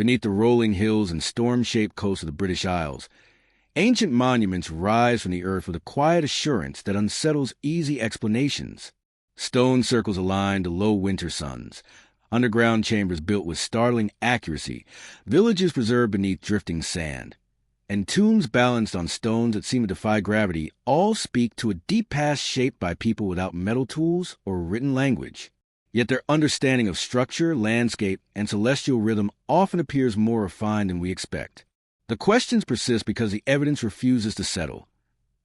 Beneath the rolling hills and storm-shaped coast of the British Isles, ancient monuments rise from the earth with a quiet assurance that unsettles easy explanations. Stone circles aligned to low winter suns, underground chambers built with startling accuracy, villages preserved beneath drifting sand, and tombs balanced on stones that seem to defy gravity all speak to a deep past shaped by people without metal tools or written language. Yet their understanding of structure, landscape, and celestial rhythm often appears more refined than we expect. The questions persist because the evidence refuses to settle.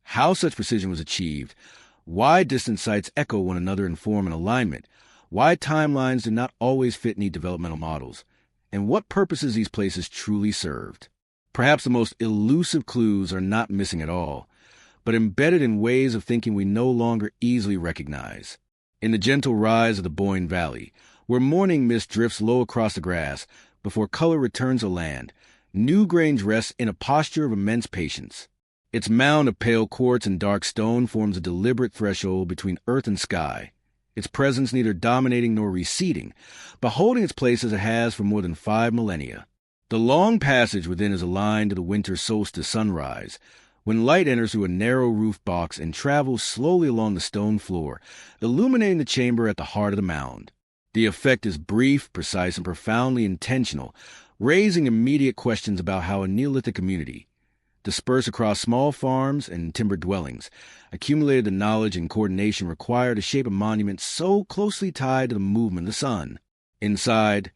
How such precision was achieved, why distant sites echo one another in form and alignment, why timelines do not always fit neat developmental models, and what purposes these places truly served. Perhaps the most elusive clues are not missing at all, but embedded in ways of thinking we no longer easily recognize. In the gentle rise of the Boyne Valley, where morning mist drifts low across the grass before color returns to land, Newgrange rests in a posture of immense patience. Its mound of pale quartz and dark stone forms a deliberate threshold between earth and sky, its presence neither dominating nor receding, but holding its place as it has for more than 5 millennia. The long passage within is aligned to the winter solstice sunrise, when light enters through a narrow roof box and travels slowly along the stone floor, illuminating the chamber at the heart of the mound. The effect is brief, precise, and profoundly intentional, raising immediate questions about how a Neolithic community, dispersed across small farms and timbered dwellings, accumulated the knowledge and coordination required to shape a monument so closely tied to the movement of the sun. Inside,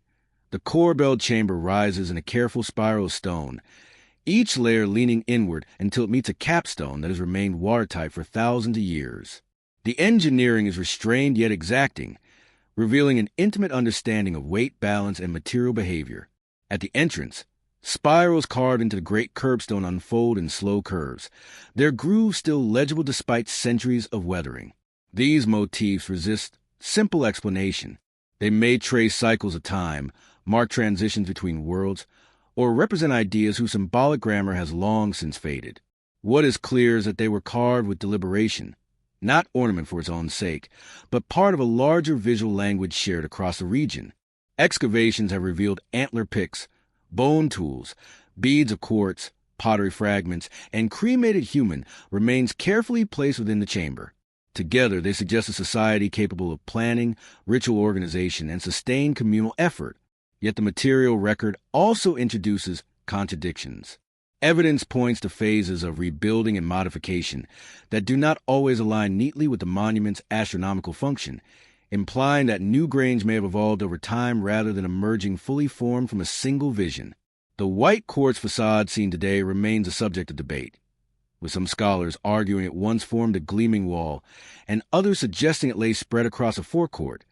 the core-belled chamber rises in a careful spiral of stone, each layer leaning inward until it meets a capstone that has remained watertight for thousands of years. The engineering is restrained yet exacting, revealing an intimate understanding of weight, balance, and material behavior. At the entrance, spirals carved into the great curbstone unfold in slow curves, their grooves still legible despite centuries of weathering. These motifs resist simple explanation. They may trace cycles of time, mark transitions between worlds, or represent ideas whose symbolic grammar has long since faded. What is clear is that they were carved with deliberation, not ornament for its own sake, but part of a larger visual language shared across the region. Excavations have revealed antler picks, bone tools, beads of quartz, pottery fragments, and cremated human remains carefully placed within the chamber. Together, they suggest a society capable of planning, ritual organization, and sustained communal effort. Yet the material record also introduces contradictions. Evidence points to phases of rebuilding and modification that do not always align neatly with the monument's astronomical function, implying that Newgrange may have evolved over time rather than emerging fully formed from a single vision. The white quartz facade seen today remains a subject of debate, with some scholars arguing it once formed a gleaming wall, and others suggesting it lay spread across a forecourt,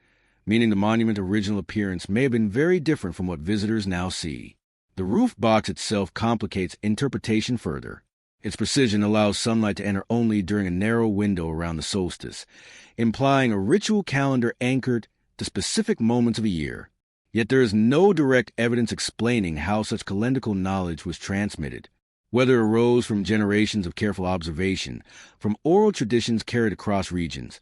meaning the monument's original appearance may have been very different from what visitors now see. The roof box itself complicates interpretation further. Its precision allows sunlight to enter only during a narrow window around the solstice, implying a ritual calendar anchored to specific moments of a year. Yet there is no direct evidence explaining how such calendrical knowledge was transmitted. Whether it arose from generations of careful observation, from oral traditions carried across regions,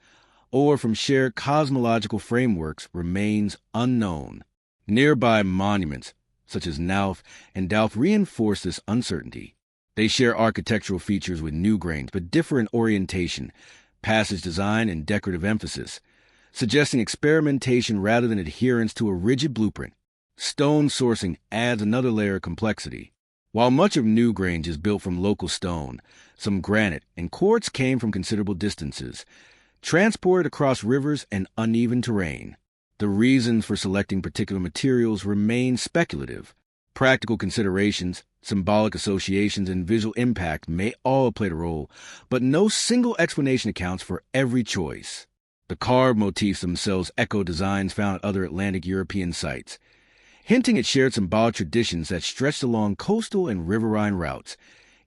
or from shared cosmological frameworks remains unknown. Nearby monuments, such as Nauf and Dalf, reinforce this uncertainty. They share architectural features with Newgrange, but differ in orientation, passage design, and decorative emphasis, suggesting experimentation rather than adherence to a rigid blueprint. Stone sourcing adds another layer of complexity. While much of Newgrange is built from local stone, some granite and quartz came from considerable distances, transported across rivers and uneven terrain. The reasons for selecting particular materials remain speculative. Practical considerations, symbolic associations, and visual impact may all play a role, but no single explanation accounts for every choice. The carved motifs themselves echo designs found at other Atlantic European sites, hinting at shared symbolic traditions that stretched along coastal and riverine routes,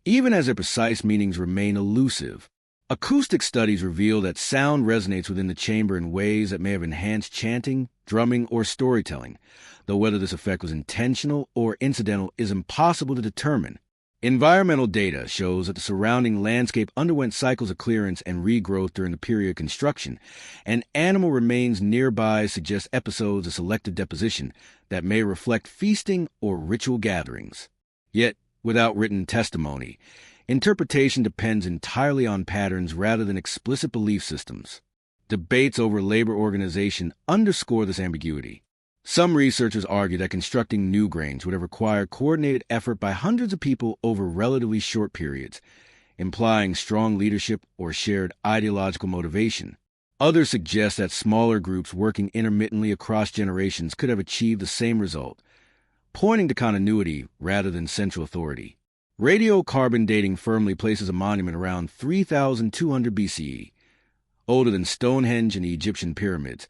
even as their precise meanings remain elusive. Acoustic studies reveal that sound resonates within the chamber in ways that may have enhanced chanting, drumming, or storytelling, though whether this effect was intentional or incidental is impossible to determine. Environmental data shows that the surrounding landscape underwent cycles of clearance and regrowth during the period of construction, and animal remains nearby suggest episodes of selective deposition that may reflect feasting or ritual gatherings. Yet, without written testimony, interpretation depends entirely on patterns rather than explicit belief systems. Debates over labor organization underscore this ambiguity. Some researchers argue that constructing new grange would have required coordinated effort by hundreds of people over relatively short periods, implying strong leadership or shared ideological motivation. Others suggest that smaller groups working intermittently across generations could have achieved the same result, pointing to continuity rather than central authority. Radiocarbon dating firmly places a monument around 3,200 BCE, older than Stonehenge and the Egyptian pyramids,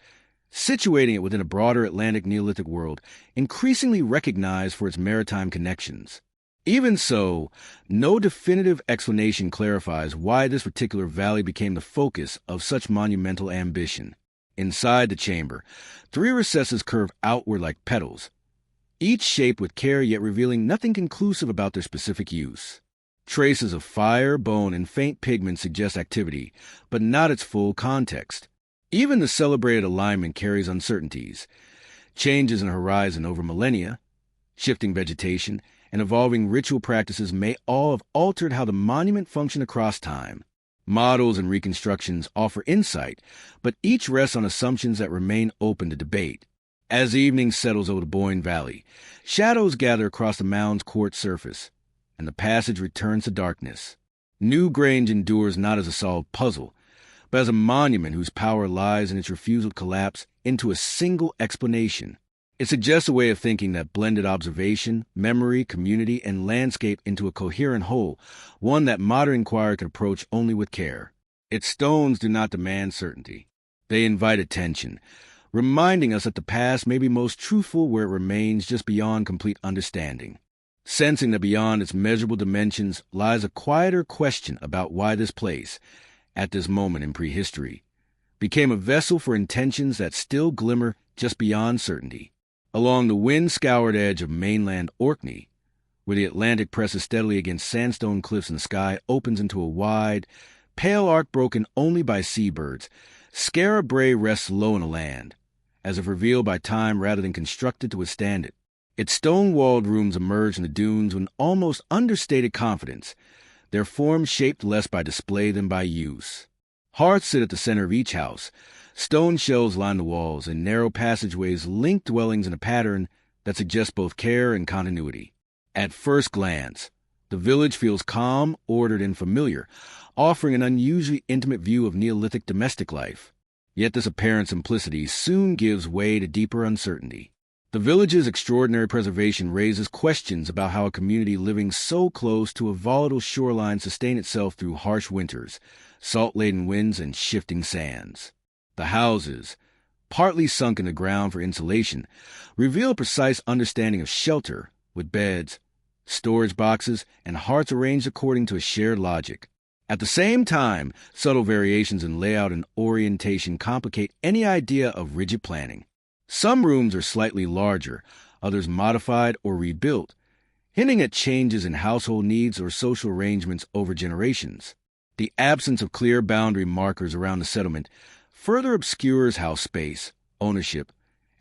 situating it within a broader Atlantic Neolithic world, increasingly recognized for its maritime connections. Even so, no definitive explanation clarifies why this particular valley became the focus of such monumental ambition. Inside the chamber, 3 recesses curve outward like petals, each shaped with care yet revealing nothing conclusive about their specific use. Traces of fire, bone, and faint pigment suggest activity, but not its full context. Even the celebrated alignment carries uncertainties. Changes in horizon over millennia, shifting vegetation, and evolving ritual practices may all have altered how the monument functioned across time. Models and reconstructions offer insight, but each rests on assumptions that remain open to debate. As evening settles over the Boyne Valley, shadows gather across the mound's quartz surface, and the passage returns to darkness. New Grange endures not as a solved puzzle, but as a monument whose power lies in its refusal to collapse into a single explanation. It suggests a way of thinking that blended observation, memory, community, and landscape into a coherent whole, one that modern inquiry could approach only with care. Its stones do not demand certainty. They invite attention, reminding us that the past may be most truthful where it remains just beyond complete understanding. Sensing that beyond its measurable dimensions lies a quieter question about why this place, at this moment in prehistory, became a vessel for intentions that still glimmer just beyond certainty. Along the wind-scoured edge of mainland Orkney, where the Atlantic presses steadily against sandstone cliffs and the sky opens into a wide, pale arc broken only by seabirds, Skara Brae rests low in the land, as if revealed by time rather than constructed to withstand it. Its stone-walled rooms emerge in the dunes with an almost understated confidence, their forms shaped less by display than by use. Hearths sit at the center of each house. Stone shelves line the walls, and narrow passageways link dwellings in a pattern that suggests both care and continuity. At first glance, the village feels calm, ordered, and familiar, offering an unusually intimate view of Neolithic domestic life. Yet this apparent simplicity soon gives way to deeper uncertainty. The village's extraordinary preservation raises questions about how a community living so close to a volatile shoreline sustained itself through harsh winters, salt-laden winds, and shifting sands. The houses, partly sunk in the ground for insulation, reveal a precise understanding of shelter, with beds, storage boxes, and hearths arranged according to a shared logic. At the same time, subtle variations in layout and orientation complicate any idea of rigid planning. Some rooms are slightly larger, others modified or rebuilt, hinting at changes in household needs or social arrangements over generations. The absence of clear boundary markers around the settlement further obscures how space, ownership,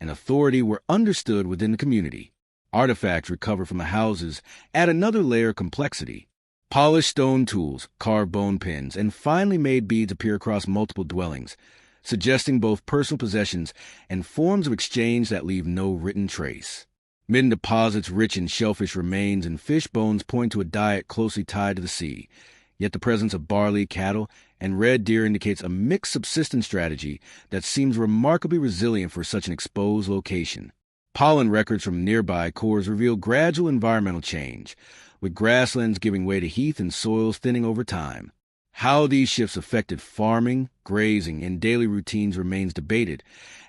and authority were understood within the community. Artifacts recovered from the houses add another layer of complexity. Polished stone tools, carved bone pins, and finely made beads appear across multiple dwellings, suggesting both personal possessions and forms of exchange that leave no written trace. Midden deposits rich in shellfish remains and fish bones point to a diet closely tied to the sea, yet the presence of barley, cattle, and red deer indicates a mixed subsistence strategy that seems remarkably resilient for such an exposed location. Pollen records from nearby cores reveal gradual environmental change, with grasslands giving way to heath and soils thinning over time. How these shifts affected farming, grazing, and daily routines remains debated,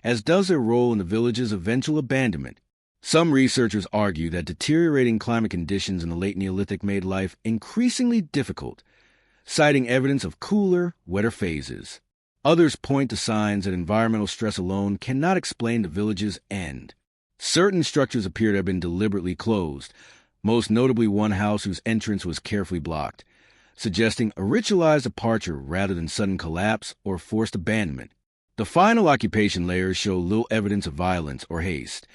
as does their role in the village's eventual abandonment. Some researchers argue that deteriorating climate conditions in the late Neolithic made life increasingly difficult, citing evidence of cooler, wetter phases. Others point to signs that environmental stress alone cannot explain the village's end. Certain structures appear to have been deliberately closed, most notably one house whose entrance was carefully blocked, suggesting a ritualized departure rather than sudden collapse or forced abandonment. The final occupation layers show little evidence of violence or haste,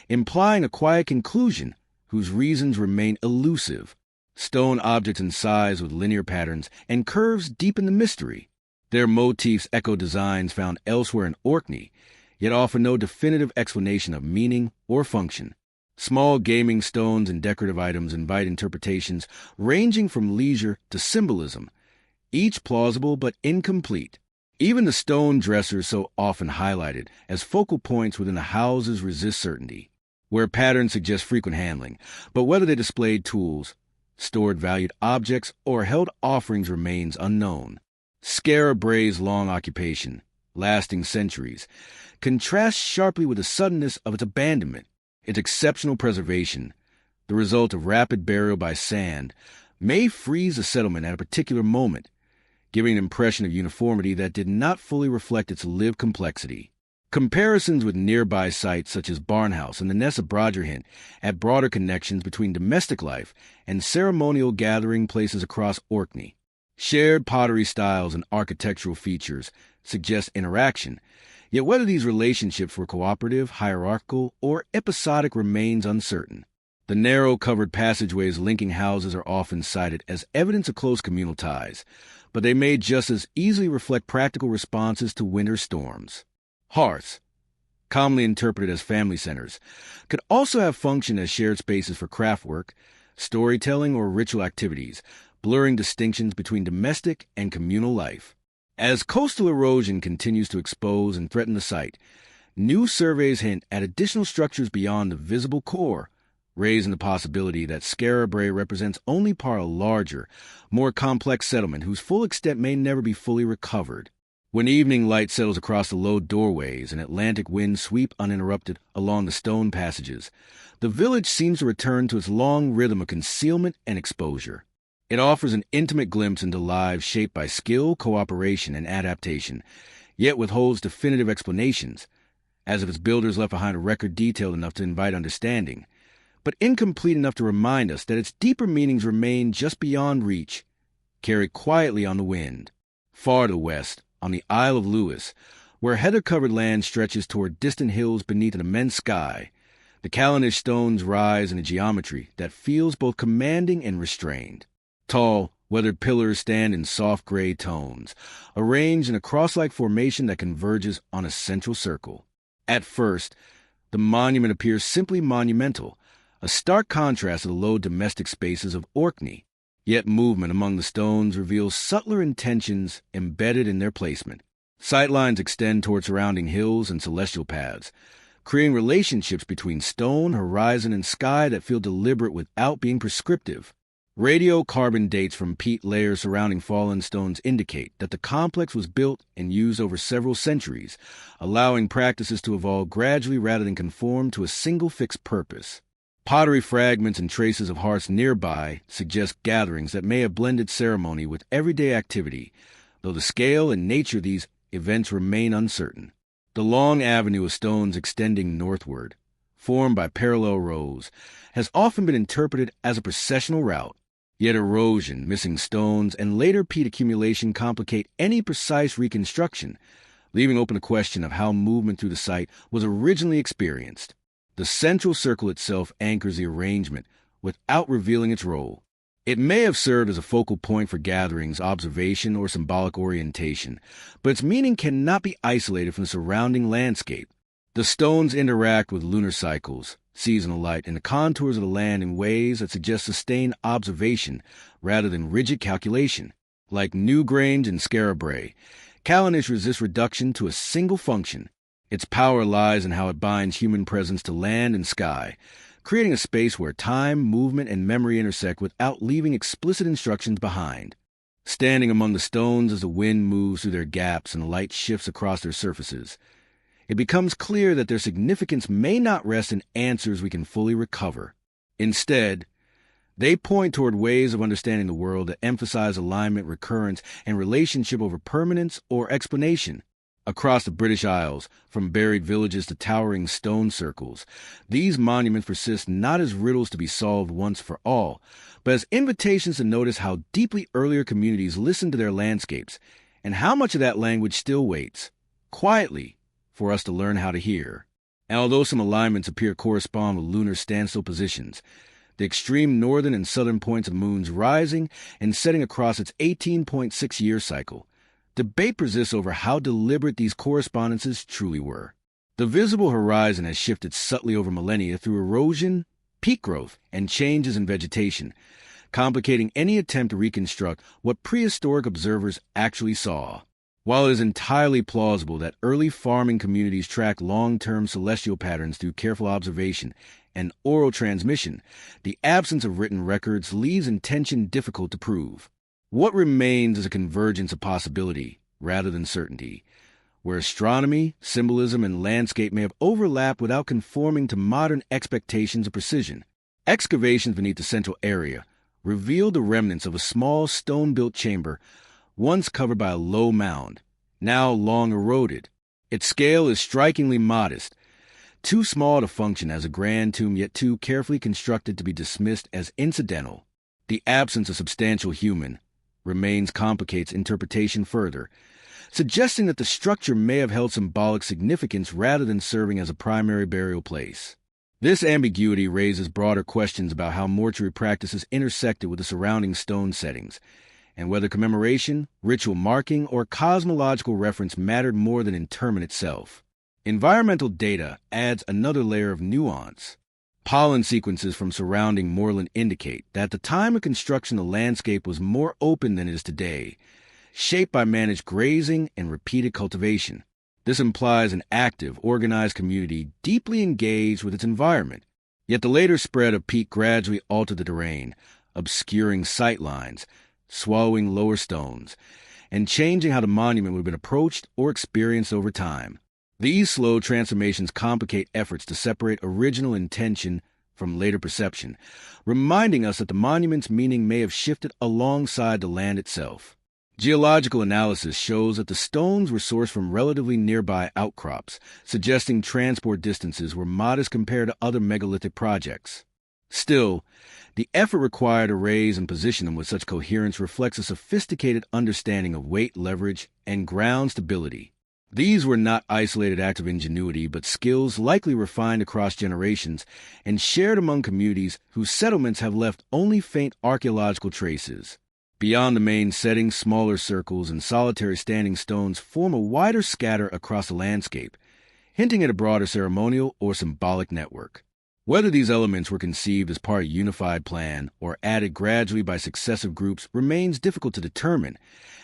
implying a quiet conclusion whose reasons remain elusive. Stone objects in size with linear patterns and curves deepen the mystery. Their motifs echo designs found elsewhere in Orkney, yet offer no definitive explanation of meaning or function. Small gaming stones and decorative items invite interpretations ranging from leisure to symbolism, each plausible but incomplete. Even the stone dressers so often highlighted as focal points within the houses resist certainty, where patterns suggest frequent handling, but whether they displayed tools, stored valued objects, or held offerings remains unknown. Skara Bray's long occupation, lasting centuries, contrasts sharply with the suddenness of its abandonment. Its exceptional preservation, the result of rapid burial by sand, may freeze a settlement at a particular moment, giving an impression of uniformity that did not fully reflect its lived complexity. Comparisons with nearby sites such as Barnhouse and the Ness of Brodger hint at broader connections between domestic life and ceremonial gathering places across Orkney. Shared pottery styles and architectural features suggest interaction, yet whether these relationships were cooperative, hierarchical, or episodic remains uncertain. The narrow, covered passageways linking houses are often cited as evidence of close communal ties, but they may just as easily reflect practical responses to winter storms. Hearths, commonly interpreted as family centers, could also have functioned as shared spaces for craft work, storytelling, or ritual activities, blurring distinctions between domestic and communal life. As coastal erosion continues to expose and threaten the site, new surveys hint at additional structures beyond the visible core, raising the possibility that Skara Bray represents only part of a larger, more complex settlement whose full extent may never be fully recovered. When evening light settles across the low doorways and Atlantic winds sweep uninterrupted along the stone passages, the village seems to return to its long rhythm of concealment and exposure. It offers an intimate glimpse into lives shaped by skill, cooperation, and adaptation, yet withholds definitive explanations, as if its builders left behind a record detailed enough to invite understanding, but incomplete enough to remind us that its deeper meanings remain just beyond reach, carried quietly on the wind. Far to the west, on the Isle of Lewis, where heather-covered land stretches toward distant hills beneath an immense sky, the Callanish stones rise in a geometry that feels both commanding and restrained. Tall, weathered pillars stand in soft gray tones, arranged in a cross-like formation that converges on a central circle. At first, the monument appears simply monumental, a stark contrast to the low domestic spaces of Orkney. Yet movement among the stones reveals subtler intentions embedded in their placement. Sightlines extend toward surrounding hills and celestial paths, creating relationships between stone, horizon, and sky that feel deliberate without being prescriptive. Radiocarbon dates from peat layers surrounding fallen stones indicate that the complex was built and used over several centuries, allowing practices to evolve gradually rather than conform to a single fixed purpose. Pottery fragments and traces of hearths nearby suggest gatherings that may have blended ceremony with everyday activity, though the scale and nature of these events remain uncertain. The long avenue of stones extending northward, formed by parallel rows, has often been interpreted as a processional route, yet erosion, missing stones, and later peat accumulation complicate any precise reconstruction, leaving open the question of how movement through the site was originally experienced. The central circle itself anchors the arrangement without revealing its role. It may have served as a focal point for gatherings, observation, or symbolic orientation, but its meaning cannot be isolated from the surrounding landscape. The stones interact with lunar cycles, seasonal light, and the contours of the land in ways that suggest sustained observation rather than rigid calculation. Like Newgrange and Skara Bray, Callanish resists reduction to a single function. Its power lies in how it binds human presence to land and sky, creating a space where time, movement, and memory intersect without leaving explicit instructions behind. Standing among the stones as the wind moves through their gaps and light shifts across their surfaces, it becomes clear that their significance may not rest in answers we can fully recover. Instead, they point toward ways of understanding the world that emphasize alignment, recurrence, and relationship over permanence or explanation. Across the British Isles, from buried villages to towering stone circles, these monuments persist not as riddles to be solved once for all, but as invitations to notice how deeply earlier communities listened to their landscapes, and how much of that language still waits, quietly, for us to learn how to hear. And although some alignments appear to correspond with lunar standstill positions, the extreme northern and southern points of the moon's rising and setting across its 18.6-year cycle, debate persists over how deliberate these correspondences truly were. The visible horizon has shifted subtly over millennia through erosion, peak growth, and changes in vegetation, complicating any attempt to reconstruct what prehistoric observers actually saw. While it is entirely plausible that early farming communities tracked long-term celestial patterns through careful observation and oral transmission, the absence of written records leaves intention difficult to prove. What remains is a convergence of possibility, rather than certainty, where astronomy, symbolism, and landscape may have overlapped without conforming to modern expectations of precision. Excavations beneath the central area revealed the remnants of a small stone-built chamber once covered by a low mound, now long eroded. Its scale is strikingly modest, too small to function as a grand tomb, yet too carefully constructed to be dismissed as incidental. The absence of substantial human remains complicates interpretation further, suggesting that the structure may have held symbolic significance rather than serving as a primary burial place. This ambiguity raises broader questions about how mortuary practices intersected with the surrounding stone settings, and whether commemoration, ritual marking, or cosmological reference mattered more than interment itself. Environmental data adds another layer of nuance. Pollen sequences from surrounding moorland indicate that at the time of construction the landscape was more open than it is today, shaped by managed grazing and repeated cultivation. This implies an active, organized community deeply engaged with its environment. Yet the later spread of peat gradually altered the terrain, obscuring sight lines, swallowing lower stones, and changing how the monument would have been approached or experienced over time. These slow transformations complicate efforts to separate original intention from later perception, reminding us that the monument's meaning may have shifted alongside the land itself. Geological analysis shows that the stones were sourced from relatively nearby outcrops, suggesting transport distances were modest compared to other megalithic projects. Still, the effort required to raise and position them with such coherence reflects a sophisticated understanding of weight, leverage, and ground stability. These were not isolated acts of ingenuity, but skills likely refined across generations and shared among communities whose settlements have left only faint archaeological traces. Beyond the main setting, smaller circles and solitary standing stones form a wider scatter across the landscape, hinting at a broader ceremonial or symbolic network. Whether these elements were conceived as part of a unified plan or added gradually by successive groups remains difficult to determine,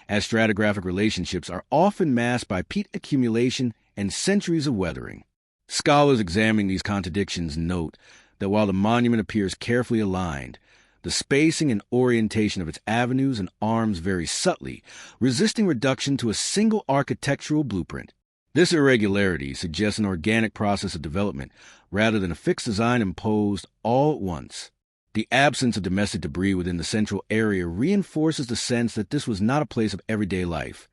as stratigraphic relationships are often masked by peat accumulation and centuries of weathering. Scholars examining these contradictions note that while the monument appears carefully aligned, the spacing and orientation of its avenues and arms vary subtly, resisting reduction to a single architectural blueprint. This irregularity suggests an organic process of development rather than a fixed design imposed all at once. The absence of domestic debris within the central area reinforces the sense that this was not a place of everyday life.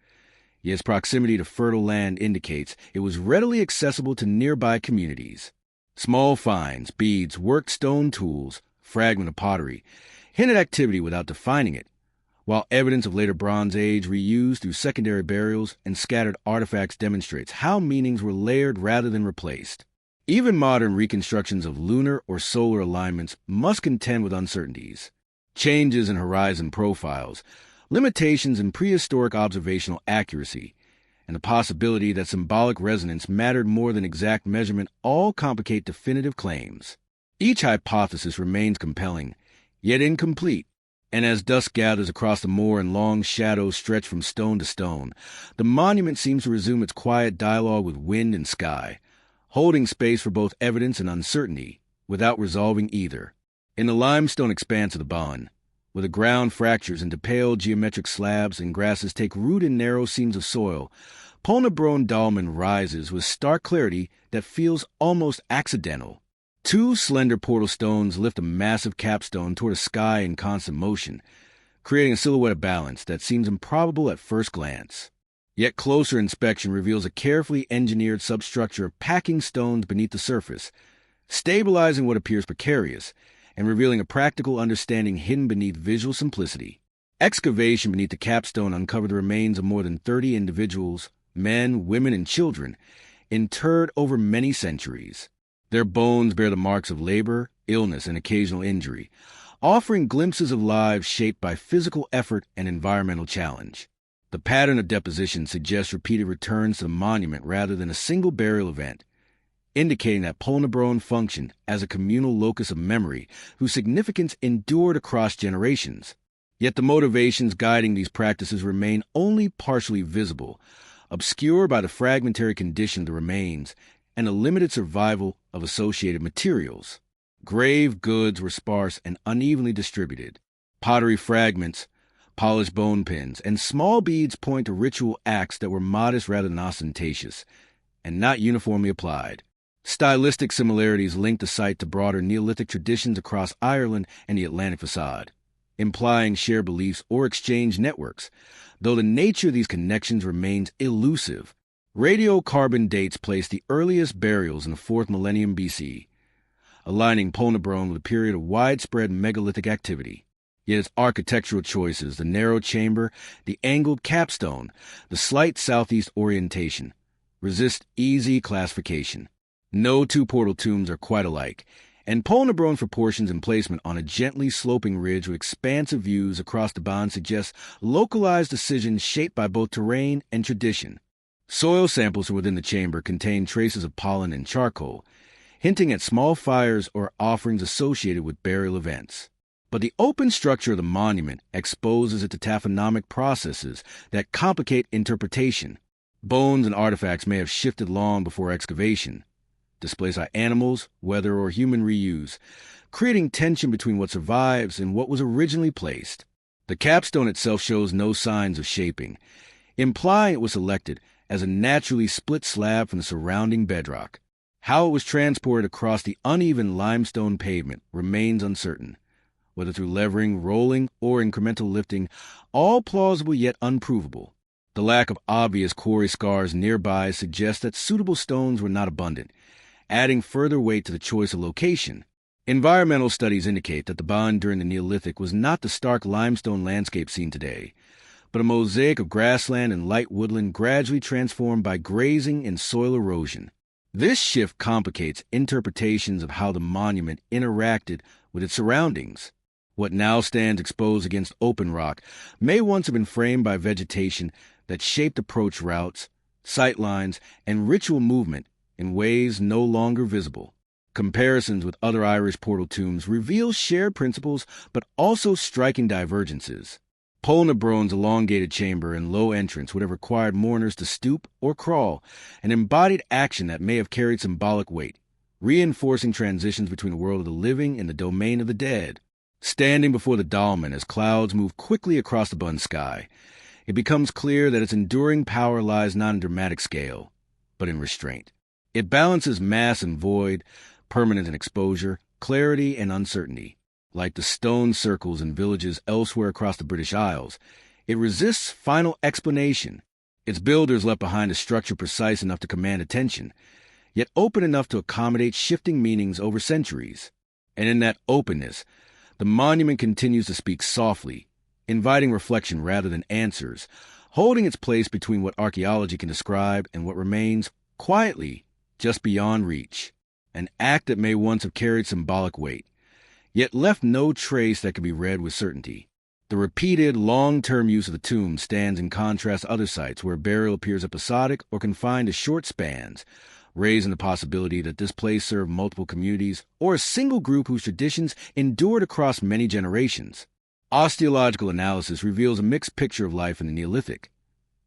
Yet its proximity to fertile land indicates it was readily accessible to nearby communities. Small finds, beads, worked stone tools, fragment of pottery, hint at activity without defining it, while evidence of later Bronze Age reused through secondary burials and scattered artifacts demonstrates how meanings were layered rather than replaced. Even modern reconstructions of lunar or solar alignments must contend with uncertainties. Changes in horizon profiles, limitations in prehistoric observational accuracy, and the possibility that symbolic resonance mattered more than exact measurement all complicate definitive claims. Each hypothesis remains compelling, yet incomplete, and as dusk gathers across the moor and long shadows stretch from stone to stone, the monument seems to resume its quiet dialogue with wind and sky, holding space for both evidence and uncertainty, without resolving either. In the limestone expanse of the Bon, where the ground fractures into pale geometric slabs and grasses take root in narrow seams of soil, Polnabron Dolmen rises with stark clarity that feels almost accidental. Two slender portal stones lift a massive capstone toward a sky in constant motion, creating a silhouette of balance that seems improbable at first glance. Yet closer inspection reveals a carefully engineered substructure of packing stones beneath the surface, stabilizing what appears precarious and revealing a practical understanding hidden beneath visual simplicity. Excavation beneath the capstone uncovered the remains of more than 30 individuals, men, women, and children, interred over many centuries. Their bones bear the marks of labor, illness, and occasional injury, offering glimpses of lives shaped by physical effort and environmental challenge. The pattern of deposition suggests repeated returns to the monument rather than a single burial event, indicating that Polnebron functioned as a communal locus of memory whose significance endured across generations. Yet the motivations guiding these practices remain only partially visible, obscured by the fragmentary condition of the remains and the limited survival of associated materials. Grave goods were sparse and unevenly distributed. Pottery fragments, polished bone pins, and small beads point to ritual acts that were modest rather than ostentatious, and not uniformly applied. Stylistic similarities link the site to broader Neolithic traditions across Ireland and the Atlantic facade, implying shared beliefs or exchange networks, though the nature of these connections remains elusive. Radiocarbon dates place the earliest burials in the 4th millennium BC, aligning Polnebron with a period of widespread megalithic activity. Yet its architectural choices, the narrow chamber, the angled capstone, the slight southeast orientation, resist easy classification. No two portal tombs are quite alike, and Polnebron's proportions and placement on a gently sloping ridge with expansive views across the band suggests localized decisions shaped by both terrain and tradition. Soil samples within the chamber contain traces of pollen and charcoal, hinting at small fires or offerings associated with burial events. But the open structure of the monument exposes it to taphonomic processes that complicate interpretation. Bones and artifacts may have shifted long before excavation, displaced by animals, weather, or human reuse, creating tension between what survives and what was originally placed. The capstone itself shows no signs of shaping, implying it was selected as a naturally split slab from the surrounding bedrock. How it was transported across the uneven limestone pavement remains uncertain, whether through levering, rolling, or incremental lifting, all plausible yet unprovable. The lack of obvious quarry scars nearby suggests that suitable stones were not abundant, adding further weight to the choice of location. Environmental studies indicate that the Band during the Neolithic was not the stark limestone landscape seen today, but a mosaic of grassland and light woodland gradually transformed by grazing and soil erosion. This shift complicates interpretations of how the monument interacted with its surroundings. What now stands exposed against open rock may once have been framed by vegetation that shaped approach routes, sight lines, and ritual movement in ways no longer visible. Comparisons with other Irish portal tombs reveal shared principles but also striking divergences. Polnebron's elongated chamber and low entrance would have required mourners to stoop or crawl, an embodied action that may have carried symbolic weight, reinforcing transitions between the world of the living and the domain of the dead. Standing before the dolmen as clouds move quickly across the Bund sky, it becomes clear that its enduring power lies not in dramatic scale, but in restraint. It balances mass and void, permanence and exposure, clarity and uncertainty. Like the stone circles in villages elsewhere across the British Isles, it resists final explanation. Its builders left behind a structure precise enough to command attention, yet open enough to accommodate shifting meanings over centuries. And in that openness, the monument continues to speak softly, inviting reflection rather than answers, holding its place between what archaeology can describe and what remains, quietly, just beyond reach. An act that may once have carried symbolic weight, yet left no trace that can be read with certainty. The repeated, long-term use of the tomb stands in contrast to other sites where burial appears episodic or confined to short spans, raising the possibility that this place served multiple communities or a single group whose traditions endured across many generations. Osteological analysis reveals a mixed picture of life in the Neolithic.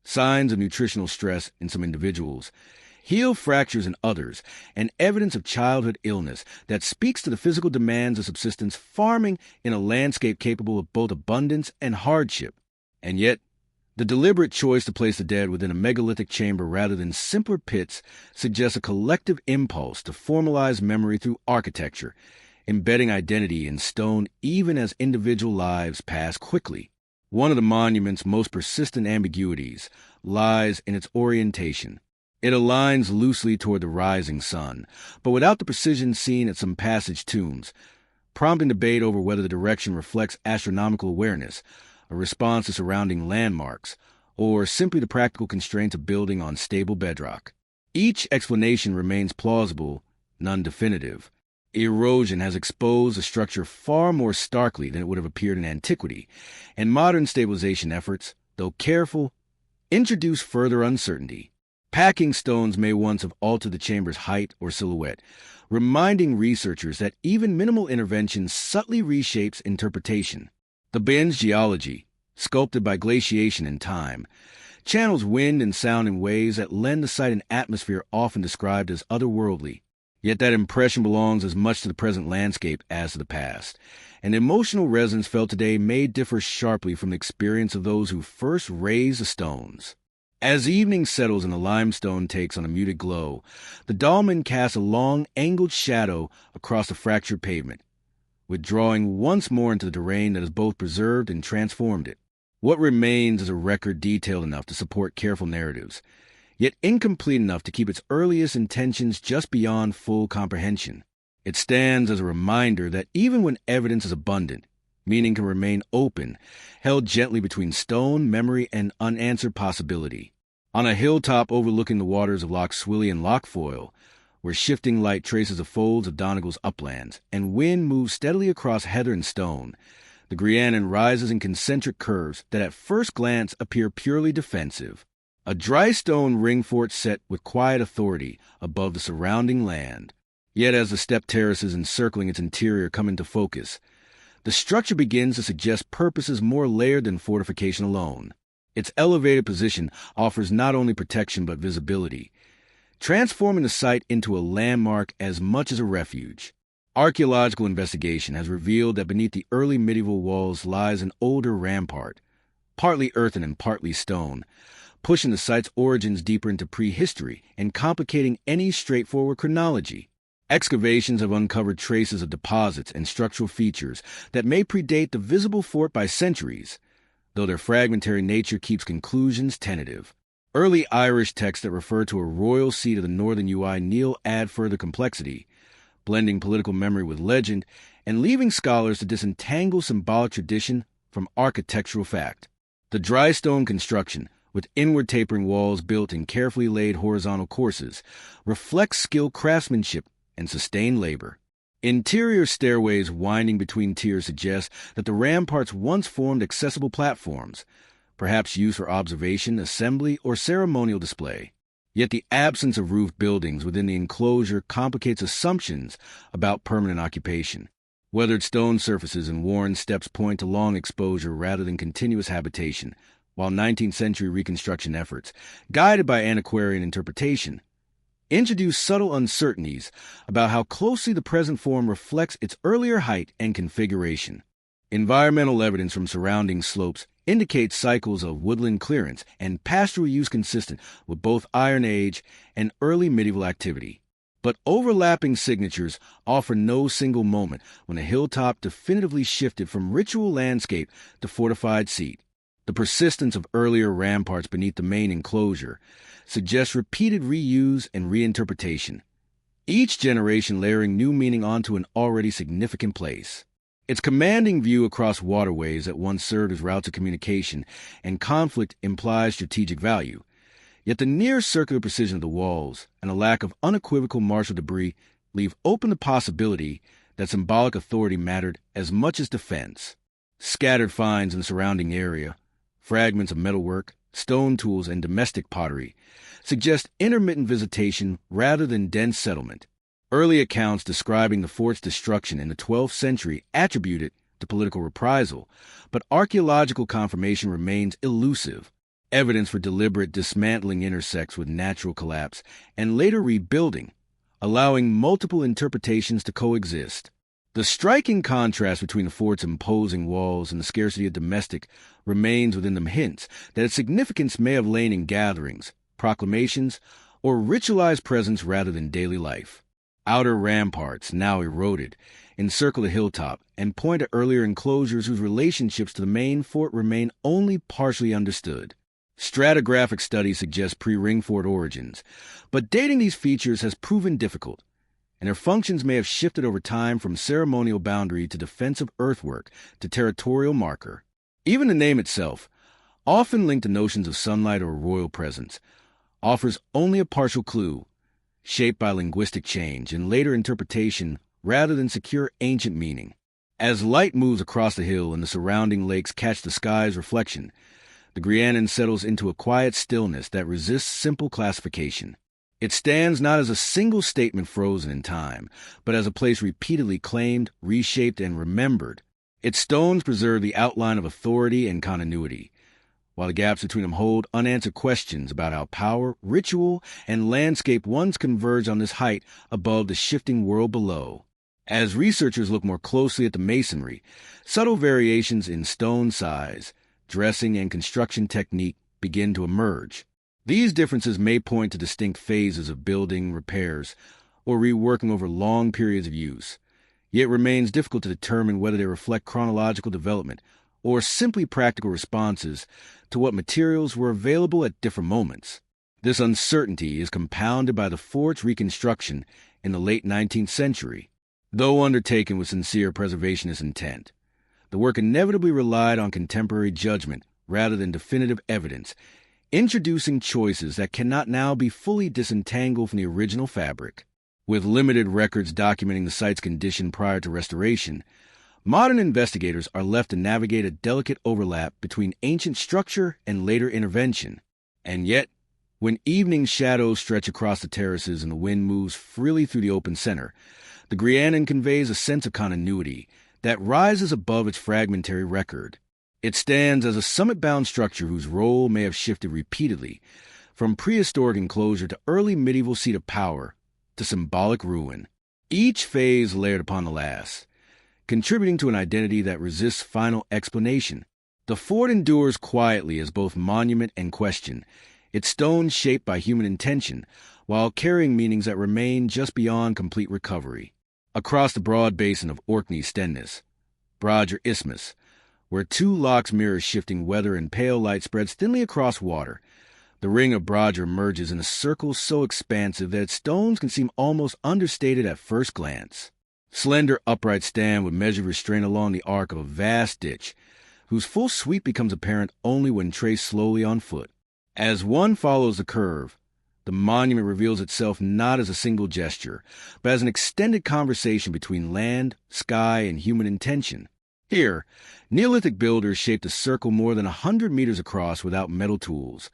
Signs of nutritional stress in some individuals, heel fractures in others, and evidence of childhood illness that speaks to the physical demands of subsistence farming in a landscape capable of both abundance and hardship. And yet, the deliberate choice to place the dead within a megalithic chamber rather than simpler pits suggests a collective impulse to formalize memory through architecture, embedding identity in stone even as individual lives pass quickly. One of the monument's most persistent ambiguities lies in its orientation. It aligns loosely toward the rising sun, but without the precision seen at some passage tombs, prompting debate over whether the direction reflects astronomical awareness, a response to surrounding landmarks, or simply the practical constraints of building on stable bedrock. Each explanation remains plausible, none definitive. Erosion has exposed the structure far more starkly than it would have appeared in antiquity, and modern stabilization efforts, though careful, introduce further uncertainty. Packing stones may once have altered the chamber's height or silhouette, reminding researchers that even minimal intervention subtly reshapes interpretation. The Ben's geology, sculpted by glaciation and time, channels wind and sound in ways that lend the site an atmosphere often described as otherworldly. Yet that impression belongs as much to the present landscape as to the past, and the emotional resonance felt today may differ sharply from the experience of those who first raised the stones. As evening settles and the limestone takes on a muted glow, the dolmen casts a long, angled shadow across the fractured pavement, withdrawing once more into the terrain that has both preserved and transformed it. What remains is a record detailed enough to support careful narratives, yet incomplete enough to keep its earliest intentions just beyond full comprehension. It stands as a reminder that even when evidence is abundant, meaning can remain open, held gently between stone, memory, and unanswered possibility. On a hilltop overlooking the waters of Loch Swilly and Loch Foyle, where shifting light traces the folds of Donegal's uplands, and wind moves steadily across heather and stone, the Grianan rises in concentric curves that at first glance appear purely defensive. A dry stone ring fort set with quiet authority above the surrounding land. Yet as the step terraces encircling its interior come into focus, the structure begins to suggest purposes more layered than fortification alone. Its elevated position offers not only protection but visibility, transforming the site into a landmark as much as a refuge. Archaeological investigation has revealed that beneath the early medieval walls lies an older rampart, partly earthen and partly stone, pushing the site's origins deeper into prehistory and complicating any straightforward chronology. Excavations have uncovered traces of deposits and structural features that may predate the visible fort by centuries, though their fragmentary nature keeps conclusions tentative. Early Irish texts that refer to a royal seat of the northern Ui Neil add further complexity, blending political memory with legend and leaving scholars to disentangle symbolic tradition from architectural fact. The dry stone construction, with inward tapering walls built in carefully laid horizontal courses, reflects skilled craftsmanship and sustained labor. Interior stairways winding between tiers suggest that the ramparts once formed accessible platforms, perhaps used for observation, assembly, or ceremonial display. Yet the absence of roof buildings within the enclosure complicates assumptions about permanent occupation. Weathered stone surfaces and worn steps point to long exposure rather than continuous habitation, while 19th century reconstruction efforts, guided by antiquarian interpretation, introduce subtle uncertainties about how closely the present form reflects its earlier height and configuration. Environmental evidence from surrounding slopes indicates cycles of woodland clearance and pastoral use consistent with both Iron Age and early medieval activity. But overlapping signatures offer no single moment when a hilltop definitively shifted from ritual landscape to fortified seat. The persistence of earlier ramparts beneath the main enclosure suggests repeated reuse and reinterpretation, each generation layering new meaning onto an already significant place. Its commanding view across waterways that once served as routes of communication and conflict implies strategic value, yet the near circular precision of the walls and a lack of unequivocal martial debris leave open the possibility that symbolic authority mattered as much as defense. Scattered finds in the surrounding area, fragments of metalwork, stone tools, and domestic pottery suggest intermittent visitation rather than dense settlement. Early accounts describing the fort's destruction in the 12th century attribute it to political reprisal, but archaeological confirmation remains elusive. Evidence for deliberate dismantling intersects with natural collapse and later rebuilding, allowing multiple interpretations to coexist. The striking contrast between the fort's imposing walls and the scarcity of domestic remains within them hints that its significance may have lain in gatherings, proclamations, or ritualized presence rather than daily life. Outer ramparts, now eroded, encircle the hilltop and point to earlier enclosures whose relationships to the main fort remain only partially understood. Stratigraphic studies suggest pre-ring fort origins, but dating these features has proven difficult, and their functions may have shifted over time from ceremonial boundary to defensive earthwork to territorial marker. Even the name itself, often linked to notions of sunlight or royal presence, offers only a partial clue, shaped by linguistic change and later interpretation rather than secure ancient meaning. As light moves across the hill and the surrounding lakes catch the sky's reflection, the Grianan settles into a quiet stillness that resists simple classification. It stands not as a single statement frozen in time, but as a place repeatedly claimed, reshaped, and remembered. Its stones preserve the outline of authority and continuity, while the gaps between them hold unanswered questions about how power, ritual, and landscape once converged on this height above the shifting world below. As researchers look more closely at the masonry, subtle variations in stone size, dressing, and construction technique begin to emerge. These differences may point to distinct phases of building, repairs, or reworking over long periods of use, yet it remains difficult to determine whether they reflect chronological development or simply practical responses to what materials were available at different moments. This uncertainty is compounded by the fort's reconstruction in the late 19th century. Though undertaken with sincere preservationist intent, the work inevitably relied on contemporary judgment rather than definitive evidence, introducing choices that cannot now be fully disentangled from the original fabric. With limited records documenting the site's condition prior to restoration, modern investigators are left to navigate a delicate overlap between ancient structure and later intervention. And yet, when evening shadows stretch across the terraces and the wind moves freely through the open center, the Grianan conveys a sense of continuity that rises above its fragmentary record. It stands as a summit-bound structure whose role may have shifted repeatedly, from prehistoric enclosure to early medieval seat of power to symbolic ruin, each phase layered upon the last, contributing to an identity that resists final explanation. The fort endures quietly as both monument and question, its stones shaped by human intention, while carrying meanings that remain just beyond complete recovery. Across the broad basin of Orkney Stenness, Brodger Isthmus, where two locks mirror shifting weather and pale light spreads thinly across water, the ring of Brodger emerges in a circle so expansive that its stones can seem almost understated at first glance. Slender upright stand with measured restraint along the arc of a vast ditch, whose full sweep becomes apparent only when traced slowly on foot. As one follows the curve, the monument reveals itself not as a single gesture, but as an extended conversation between land, sky, and human intention. Here, Neolithic builders shaped a circle more than 100 meters across without metal tools,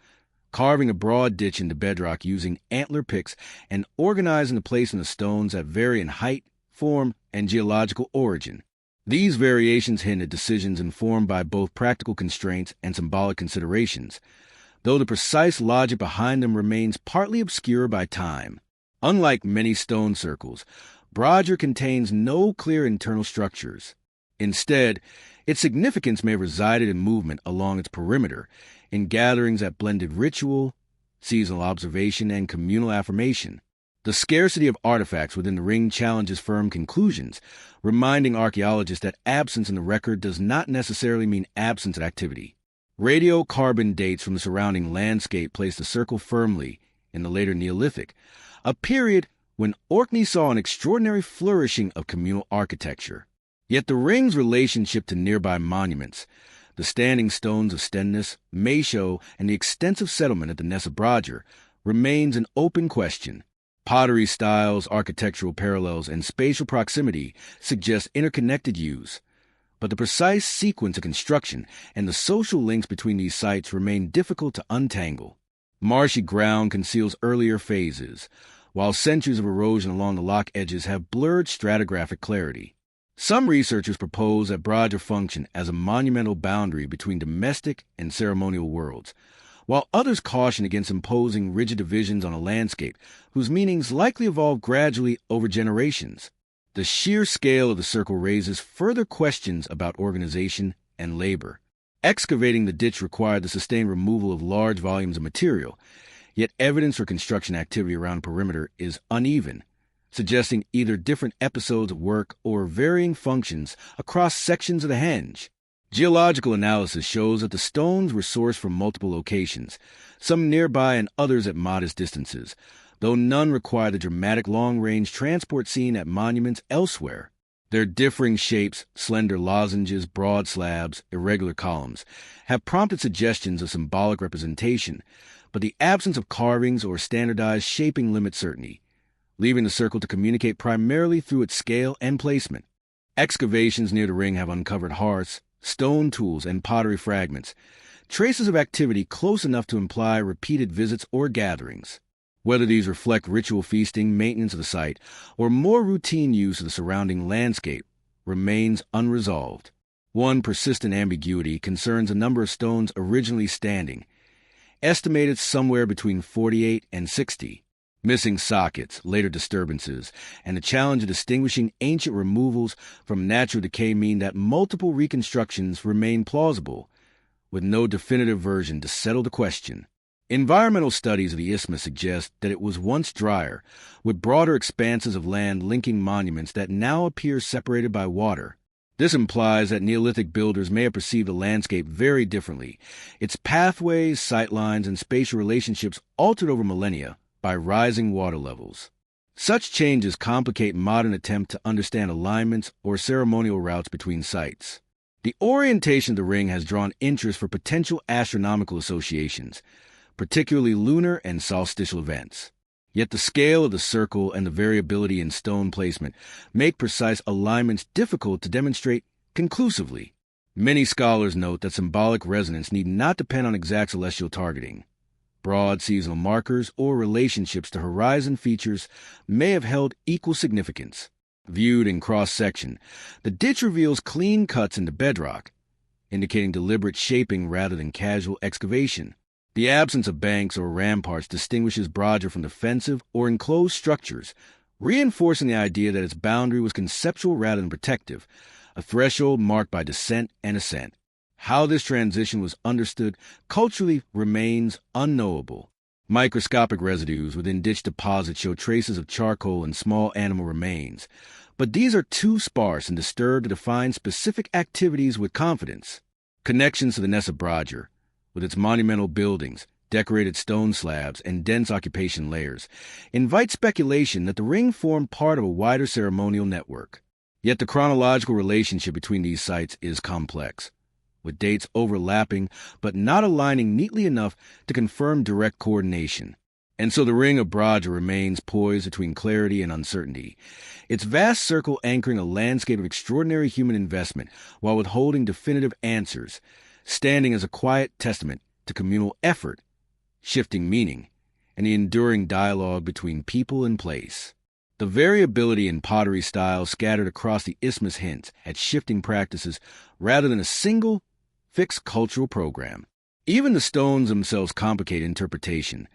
carving a broad ditch into bedrock using antler picks and organizing the placement of stones that vary in height, form, and geological origin. These variations hint at decisions informed by both practical constraints and symbolic considerations, though the precise logic behind them remains partly obscure by time. Unlike many stone circles, Brodger contains no clear internal structures. Instead, its significance may have resided in movement along its perimeter, in gatherings that blended ritual, seasonal observation, and communal affirmation. The scarcity of artifacts within the ring challenges firm conclusions, reminding archaeologists that absence in the record does not necessarily mean absence of activity. Radiocarbon dates from the surrounding landscape place the circle firmly in the later Neolithic, a period when Orkney saw an extraordinary flourishing of communal architecture. Yet the ring's relationship to nearby monuments, the standing stones of Stenness, Maeshowe, and the extensive settlement at the Ness of Brodger, remains an open question. Pottery styles, architectural parallels, and spatial proximity suggest interconnected use, but the precise sequence of construction and the social links between these sites remain difficult to untangle. Marshy ground conceals earlier phases, while centuries of erosion along the lock edges have blurred stratigraphic clarity. Some researchers propose that Brodger function as a monumental boundary between domestic and ceremonial worlds, while others caution against imposing rigid divisions on a landscape whose meanings likely evolve gradually over generations. The sheer scale of the circle raises further questions about organization and labor. Excavating the ditch required the sustained removal of large volumes of material, yet evidence for construction activity around the perimeter is uneven, suggesting either different episodes of work or varying functions across sections of the henge. Geological analysis shows that the stones were sourced from multiple locations, some nearby and others at modest distances, though none require the dramatic long-range transport seen at monuments elsewhere. Their differing shapes, slender lozenges, broad slabs, irregular columns, have prompted suggestions of symbolic representation, but the absence of carvings or standardized shaping limits certainty, leaving the circle to communicate primarily through its scale and placement. Excavations near the ring have uncovered hearths, stone tools, and pottery fragments, traces of activity close enough to imply repeated visits or gatherings. Whether these reflect ritual feasting, maintenance of the site, or more routine use of the surrounding landscape remains unresolved. One persistent ambiguity concerns the number of stones originally standing, estimated somewhere between 48 and 60. Missing sockets, later disturbances, and the challenge of distinguishing ancient removals from natural decay mean that multiple reconstructions remain plausible, with no definitive version to settle the question. Environmental studies of the isthmus suggest that it was once drier, with broader expanses of land linking monuments that now appear separated by water. This implies that Neolithic builders may have perceived the landscape very differently, its pathways, sightlines, and spatial relationships altered over millennia by rising water levels. Such changes complicate modern attempts to understand alignments or ceremonial routes between sites. The orientation of the ring has drawn interest for potential astronomical associations, particularly lunar and solstitial events. Yet the scale of the circle and the variability in stone placement make precise alignments difficult to demonstrate conclusively. Many scholars note that symbolic resonance need not depend on exact celestial targeting. Broad seasonal markers or relationships to horizon features may have held equal significance. Viewed in cross-section, the ditch reveals clean cuts into bedrock, indicating deliberate shaping rather than casual excavation. The absence of banks or ramparts distinguishes Brodger from defensive or enclosed structures, reinforcing the idea that its boundary was conceptual rather than protective, a threshold marked by descent and ascent. How this transition was understood culturally remains unknowable. Microscopic residues within ditch deposits show traces of charcoal and small animal remains, but these are too sparse and disturbed to define specific activities with confidence. Connections to the Ness of Brodger, with its monumental buildings, decorated stone slabs, and dense occupation layers, invite speculation that the ring formed part of a wider ceremonial network. Yet the chronological relationship between these sites is complex, with dates overlapping but not aligning neatly enough to confirm direct coordination. And so the ring of Brodger remains poised between clarity and uncertainty, its vast circle anchoring a landscape of extraordinary human investment while withholding definitive answers, standing as a quiet testament to communal effort, shifting meaning, and the enduring dialogue between people and place. The variability in pottery styles scattered across the isthmus hints at shifting practices rather than a single, fixed cultural program. Even the stones themselves complicate interpretation,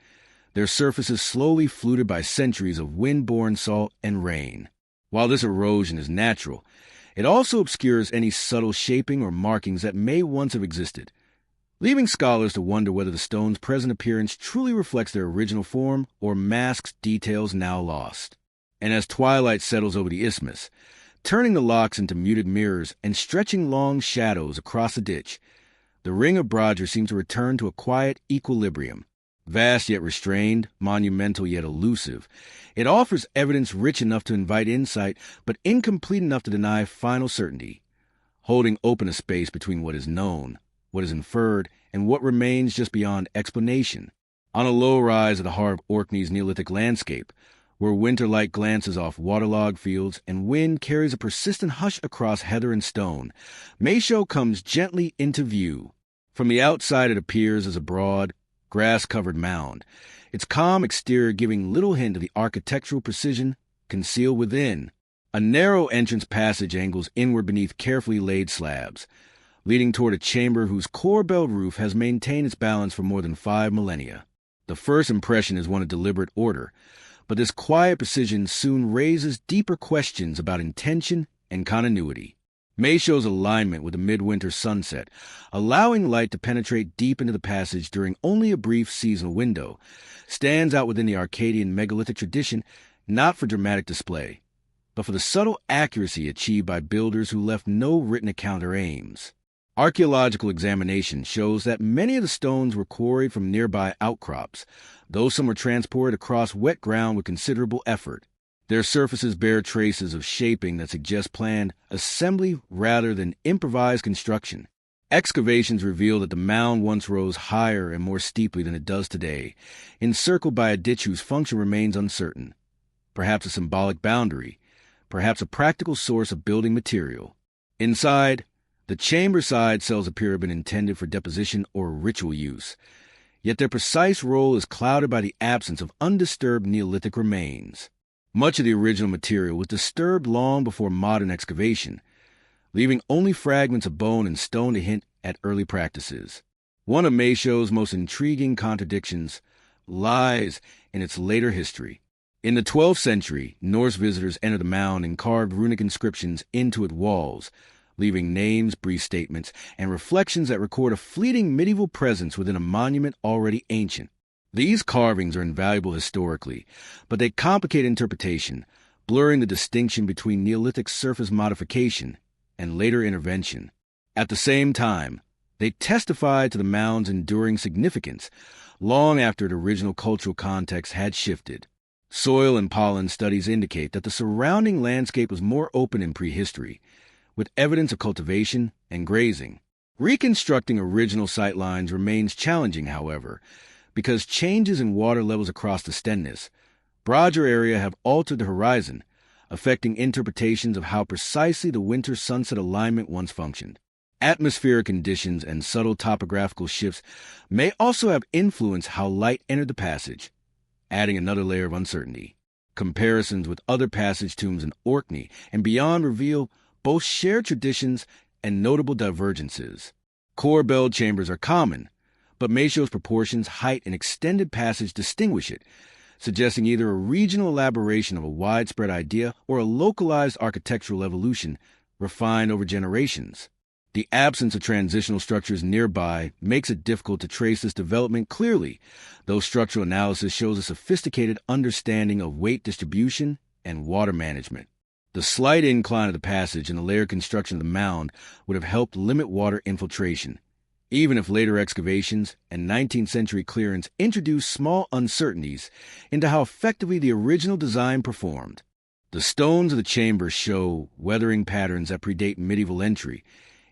their surfaces slowly fluted by centuries of wind-borne salt and rain. While this erosion is natural, it also obscures any subtle shaping or markings that may once have existed, leaving scholars to wonder whether the stone's present appearance truly reflects their original form or masks details now lost. And as twilight settles over the isthmus, turning the locks into muted mirrors and stretching long shadows across the ditch, the ring of Brodger seems to return to a quiet equilibrium. Vast yet restrained, monumental yet elusive, it offers evidence rich enough to invite insight, but incomplete enough to deny final certainty, holding open a space between what is known, what is inferred, and what remains just beyond explanation. On a low rise at the heart of Orkney's Neolithic landscape, where winter light glances off waterlogged fields and wind carries a persistent hush across heather and stone, Maeshowe comes gently into view. From the outside it appears as a broad, grass-covered mound, its calm exterior giving little hint of the architectural precision concealed within. A narrow entrance passage angles inward beneath carefully laid slabs, leading toward a chamber whose core-belled roof has maintained its balance for more than 5 millennia. The first impression is one of deliberate order, but this quiet precision soon raises deeper questions about intention and continuity. Maeshowe's alignment with the midwinter sunset, allowing light to penetrate deep into the passage during only a brief seasonal window, stands out within the Arcadian megalithic tradition, not for dramatic display, but for the subtle accuracy achieved by builders who left no written account or aims. Archaeological examination shows that many of the stones were quarried from nearby outcrops, though some were transported across wet ground with considerable effort. Their surfaces bear traces of shaping that suggest planned assembly rather than improvised construction. Excavations reveal that the mound once rose higher and more steeply than it does today, encircled by a ditch whose function remains uncertain. Perhaps a symbolic boundary, perhaps a practical source of building material. Inside, the chamber side cells appear to have been intended for deposition or ritual use, yet their precise role is clouded by the absence of undisturbed Neolithic remains. Much of the original material was disturbed long before modern excavation, leaving only fragments of bone and stone to hint at early practices. One of Meisho's most intriguing contradictions lies in its later history. In the 12th century, Norse visitors entered the mound and carved runic inscriptions into its walls, leaving names, brief statements, and reflections that record a fleeting medieval presence within a monument already ancient. These carvings are invaluable historically, but they complicate interpretation, blurring the distinction between Neolithic surface modification and later intervention. At the same time, they testify to the mound's enduring significance long after its original cultural context had shifted. Soil and pollen studies indicate that the surrounding landscape was more open in prehistory, with evidence of cultivation and grazing. Reconstructing original sightlines remains challenging, however, because changes in water levels across the Stenness, broader area have altered the horizon, affecting interpretations of how precisely the winter-sunset alignment once functioned. Atmospheric conditions and subtle topographical shifts may also have influenced how light entered the passage, adding another layer of uncertainty. Comparisons with other passage tombs in Orkney and beyond reveal both shared traditions and notable divergences. Core bell chambers are common, but Meisho's proportions, height, and extended passage distinguish it, suggesting either a regional elaboration of a widespread idea or a localized architectural evolution refined over generations. The absence of transitional structures nearby makes it difficult to trace this development clearly, though structural analysis shows a sophisticated understanding of weight distribution and water management. The slight incline of the passage and the layered construction of the mound would have helped limit water infiltration, even if later excavations and 19th century clearance introduced small uncertainties into how effectively the original design performed. The stones of the chamber show weathering patterns that predate medieval entry,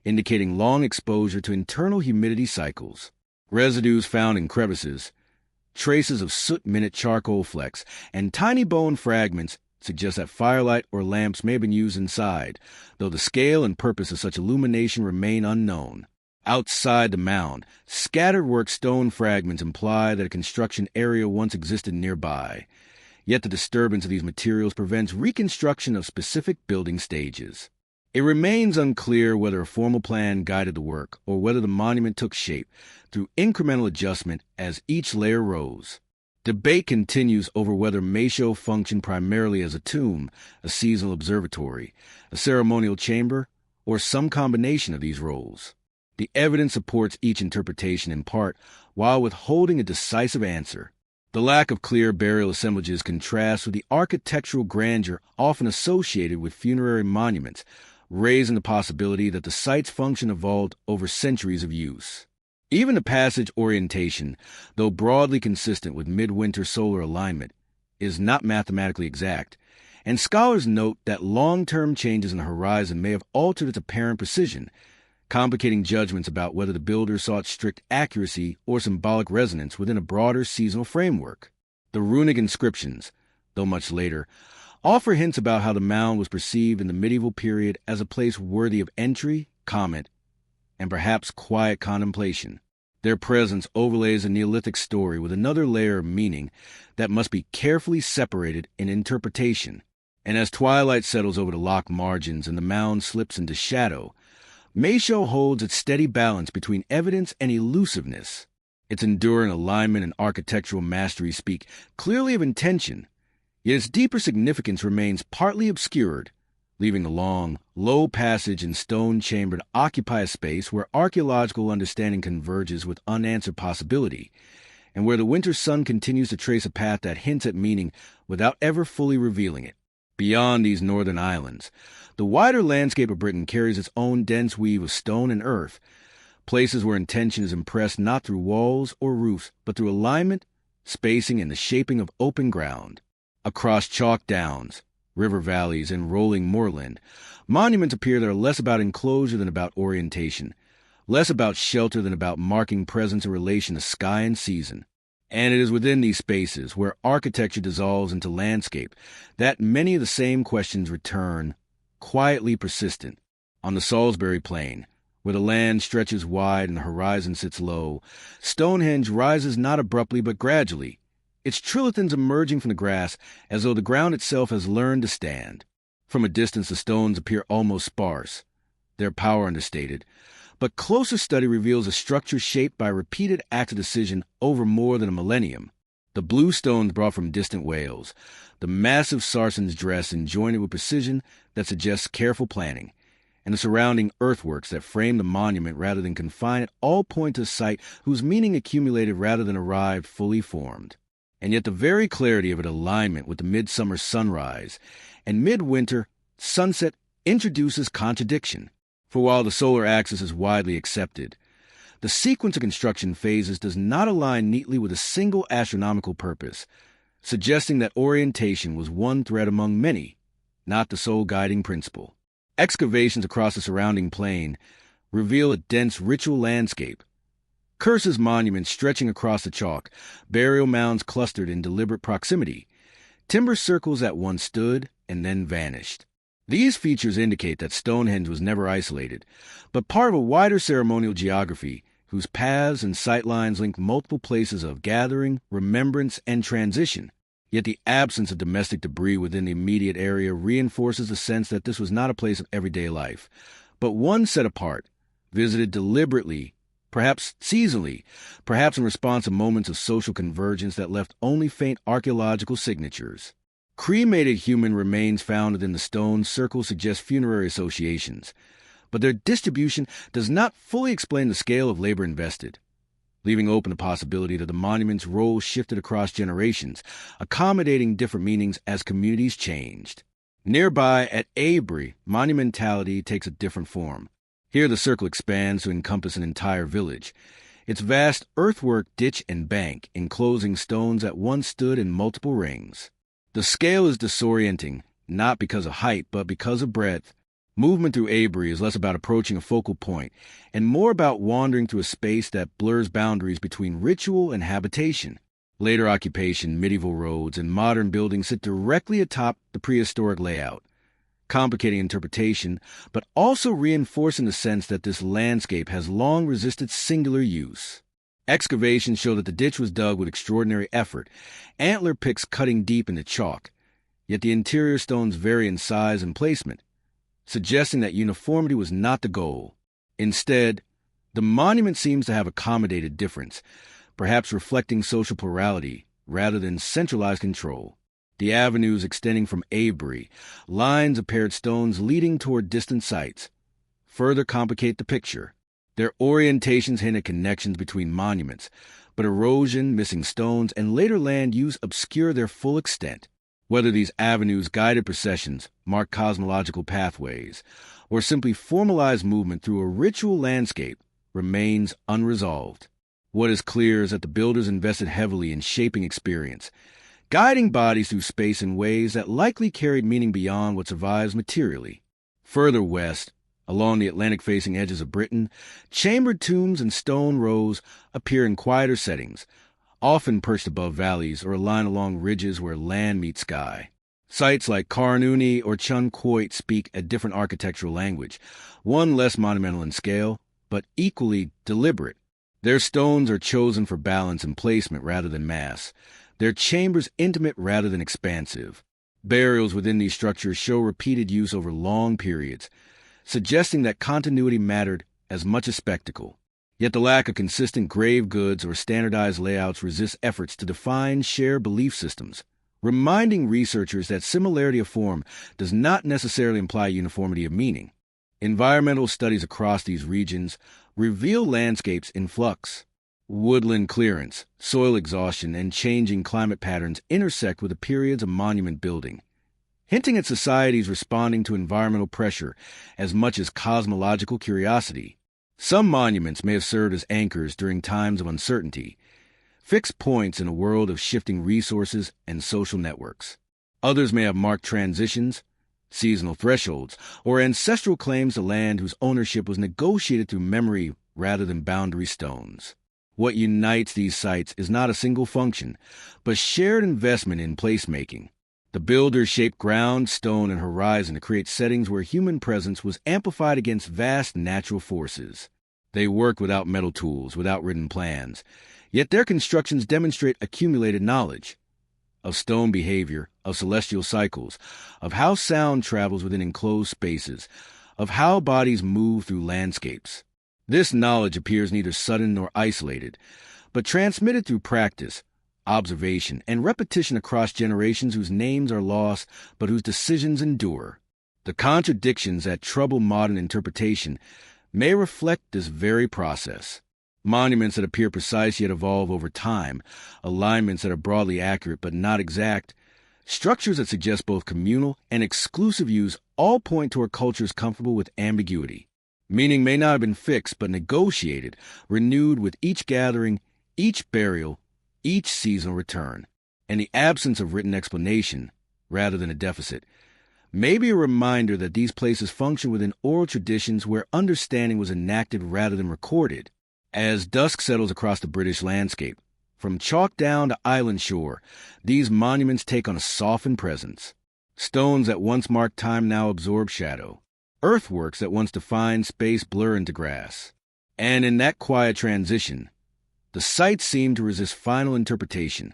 indicating long exposure to internal humidity cycles. Residues found in crevices, traces of soot-minute charcoal flecks, and tiny bone fragments suggest that firelight or lamps may have been used inside, though the scale and purpose of such illumination remain unknown. Outside the mound, scattered work stone fragments imply that a construction area once existed nearby, yet the disturbance of these materials prevents reconstruction of specific building stages. It remains unclear whether a formal plan guided the work or whether the monument took shape through incremental adjustment as each layer rose. Debate continues over whether Meisho functioned primarily as a tomb, a seasonal observatory, a ceremonial chamber, or some combination of these roles. The evidence supports each interpretation in part, while withholding a decisive answer. The lack of clear burial assemblages contrasts with the architectural grandeur often associated with funerary monuments, raising the possibility that the site's function evolved over centuries of use. Even the passage orientation, though broadly consistent with midwinter solar alignment, is not mathematically exact, and scholars note that long-term changes in the horizon may have altered its apparent precision, complicating judgments about whether the builder sought strict accuracy or symbolic resonance within a broader seasonal framework. The runic inscriptions, though much later, offer hints about how the mound was perceived in the medieval period as a place worthy of entry, comment, and perhaps quiet contemplation. Their presence overlays a Neolithic story with another layer of meaning that must be carefully separated in interpretation. And as twilight settles over the locked margins and the mound slips into shadow, Meisho holds its steady balance between evidence and elusiveness. Its enduring alignment and architectural mastery speak clearly of intention, yet its deeper significance remains partly obscured, leaving the long, low passage and stone chamber to occupy a space where archaeological understanding converges with unanswered possibility, and where the winter sun continues to trace a path that hints at meaning without ever fully revealing it. Beyond these northern islands, the wider landscape of Britain carries its own dense weave of stone and earth, places where intention is impressed not through walls or roofs, but through alignment, spacing, and the shaping of open ground. Across chalk downs, river valleys, and rolling moorland, monuments appear that are less about enclosure than about orientation, less about shelter than about marking presence in relation to sky and season. And it is within these spaces, where architecture dissolves into landscape, that many of the same questions return, quietly persistent. On the Salisbury Plain, where the land stretches wide and the horizon sits low, Stonehenge rises not abruptly but gradually, its trilithons emerging from the grass as though the ground itself has learned to stand. From a distance the stones appear almost sparse, their power understated, but closer study reveals a structure shaped by repeated acts of decision over more than a millennium. The blue stones brought from distant Wales, the massive sarsen's dress jointed with precision that suggests careful planning, and the surrounding earthworks that frame the monument rather than confine it all point to a site whose meaning accumulated rather than arrived fully formed. And yet the very clarity of its alignment with the midsummer sunrise and midwinter sunset introduces contradiction. For while the solar axis is widely accepted, the sequence of construction phases does not align neatly with a single astronomical purpose, suggesting that orientation was one thread among many, not the sole guiding principle. Excavations across the surrounding plain reveal a dense ritual landscape. Cursus monuments stretching across the chalk, burial mounds clustered in deliberate proximity, timber circles that once stood and then vanished. These features indicate that Stonehenge was never isolated, but part of a wider ceremonial geography whose paths and sightlines link multiple places of gathering, remembrance, and transition. Yet the absence of domestic debris within the immediate area reinforces the sense that this was not a place of everyday life, but one set apart, visited deliberately, perhaps seasonally, perhaps in response to moments of social convergence that left only faint archaeological signatures. Cremated human remains found within the stone circle suggest funerary associations, but their distribution does not fully explain the scale of labor invested, leaving open the possibility that the monument's role shifted across generations, accommodating different meanings as communities changed. Nearby at Avebury, monumentality takes a different form. Here the circle expands to encompass an entire village, its vast earthwork ditch and bank enclosing stones that once stood in multiple rings. The scale is disorienting, not because of height, but because of breadth. Movement through Avebury is less about approaching a focal point, and more about wandering through a space that blurs boundaries between ritual and habitation. Later occupation, medieval roads, and modern buildings sit directly atop the prehistoric layout, complicating interpretation, but also reinforcing the sense that this landscape has long resisted singular use. Excavations show that the ditch was dug with extraordinary effort, antler picks cutting deep into chalk, yet the interior stones vary in size and placement, suggesting that uniformity was not the goal. Instead, the monument seems to have accommodated difference, perhaps reflecting social plurality rather than centralized control. The avenues extending from Avebury, lines of paired stones leading toward distant sites, further complicate the picture. Their orientations hint at connections between monuments, but erosion, missing stones, and later land use obscure their full extent. Whether these avenues guided processions, mark cosmological pathways, or simply formalized movement through a ritual landscape remains unresolved. What is clear is that the builders invested heavily in shaping experience, guiding bodies through space in ways that likely carried meaning beyond what survives materially. Further west, along the Atlantic-facing edges of Britain, chambered tombs and stone rows appear in quieter settings, often perched above valleys or aligned along ridges where land meets sky. Sites like Carnooney or Chun Quoit speak a different architectural language, one less monumental in scale, but equally deliberate. Their stones are chosen for balance and placement rather than mass, their chambers intimate rather than expansive. Burials within these structures show repeated use over long periods, suggesting that continuity mattered as much as spectacle. Yet the lack of consistent grave goods or standardized layouts resists efforts to define shared belief systems, reminding researchers that similarity of form does not necessarily imply uniformity of meaning. Environmental studies across these regions reveal landscapes in flux. Woodland clearance, soil exhaustion, and changing climate patterns intersect with the periods of monument building, hinting at societies responding to environmental pressure as much as cosmological curiosity. Some monuments may have served as anchors during times of uncertainty, fixed points in a world of shifting resources and social networks. Others may have marked transitions, seasonal thresholds, or ancestral claims to land whose ownership was negotiated through memory rather than boundary stones. What unites these sites is not a single function, but shared investment in placemaking. The builders shaped ground, stone, and horizon to create settings where human presence was amplified against vast natural forces. They worked without metal tools, without written plans, yet their constructions demonstrate accumulated knowledge of stone behavior, of celestial cycles, of how sound travels within enclosed spaces, of how bodies move through landscapes. This knowledge appears neither sudden nor isolated, but transmitted through practice, observation, and repetition across generations whose names are lost but whose decisions endure. The contradictions that trouble modern interpretation may reflect this very process. Monuments that appear precise yet evolve over time, alignments that are broadly accurate but not exact, structures that suggest both communal and exclusive use all point toward cultures comfortable with ambiguity. Meaning may not have been fixed but negotiated, renewed with each gathering, each burial, each seasonal return. And the absence of written explanation, rather than a deficit, may be a reminder that these places function within oral traditions where understanding was enacted rather than recorded. As dusk settles across the British landscape, from chalk down to island shore, these monuments take on a softened presence. Stones that once marked time now absorb shadow. Earthworks that once defined space blur into grass. And in that quiet transition, the sites seem to resist final interpretation,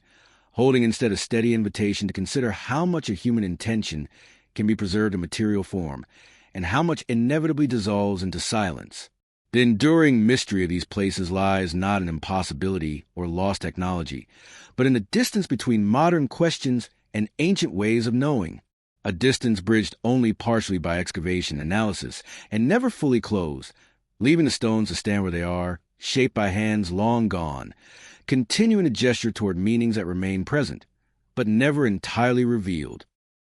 holding instead a steady invitation to consider how much a human intention can be preserved in material form, and how much inevitably dissolves into silence. The enduring mystery of these places lies not in impossibility or lost technology, but in the distance between modern questions and ancient ways of knowing. A distance bridged only partially by excavation, analysis, and never fully closed, leaving the stones to stand where they are, shaped by hands long gone, continuing to gesture toward meanings that remain present, but never entirely revealed.